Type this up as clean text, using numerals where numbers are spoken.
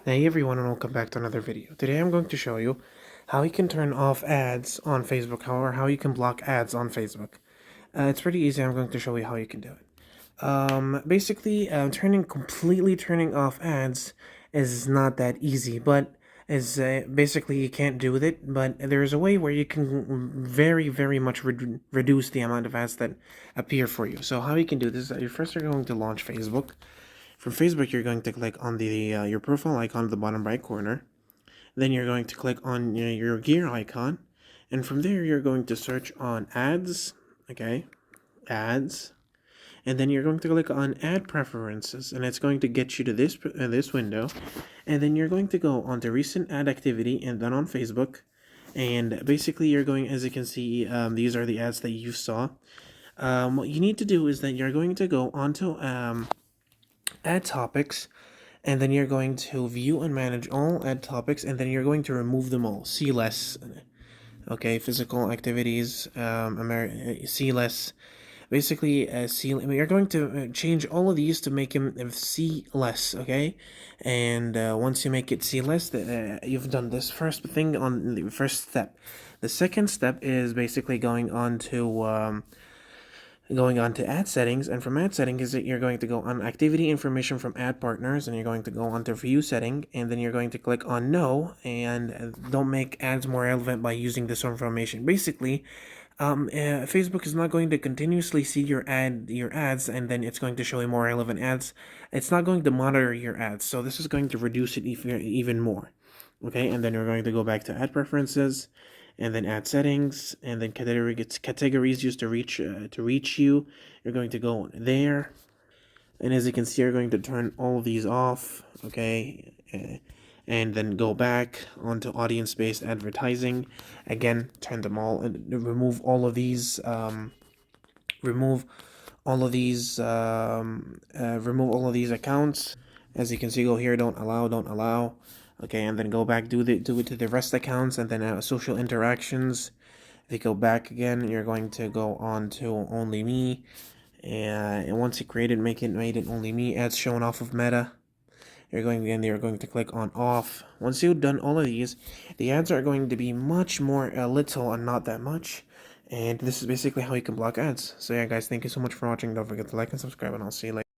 Hey everyone, and welcome back to another video. Today I'm going to show you how you can turn off ads on Facebook, or how you can block ads on Facebook. It's pretty easy. I'm going to show you how you can do it. Basically, completely turning off ads is not that easy, but is basically you can't do with it. But there is a way where you can very much reduce the amount of ads that appear for you. So how you can do this is that you first are going to launch Facebook. From Facebook, you're going to click on the your profile icon at the bottom right corner. Then you're going to click on your gear icon, and from there you're going to search on ads. Okay, ads, and then you're going to click on ad preferences, and it's going to get you to this window, and then you're going to go on to recent ad activity and then on Facebook, and basically you're going, as you can see, these are the ads that you saw. What you need to do is that you're going to go onto ad topics, and then you're going to view and manage all ad topics, and then you're going to remove them all. See less. Okay, physical activities, see less. Basically, you're going to change all of these to make him see less. Okay, and once you make it see less, you've done this first thing on the first step. The second step is basically going on to ad settings, and from ad settings you're going to go on activity information from ad partners, and you're going to go on to view setting, and then you're going to click on no, and don't make ads more relevant by using this information. Basically, Facebook is not going to continuously see your ads, and then it's going to show you more relevant ads. It's not going to monitor your ads, so this is going to reduce it even more. Okay, and then you're going to go back to ad preferences, and then add settings, and then categories used to reach you. You're going to go there, and as you can see, you're going to turn all of these off. Okay, and then go back onto audience-based advertising. Again, turn them all and remove all of these. Remove all of these. Remove all of these accounts. As you can see, go here, don't allow. Okay, and then go back, do it to the rest accounts, and then social interactions. If you go back again, you're going to go on to only me, and once you create it, made it only me. Ads shown off of Meta. You're going to click on off. Once you've done all of these, the ads are going to be much more little and not that much. And this is basically how you can block ads. So yeah, guys, thank you so much for watching. Don't forget to like and subscribe, and I'll see you later.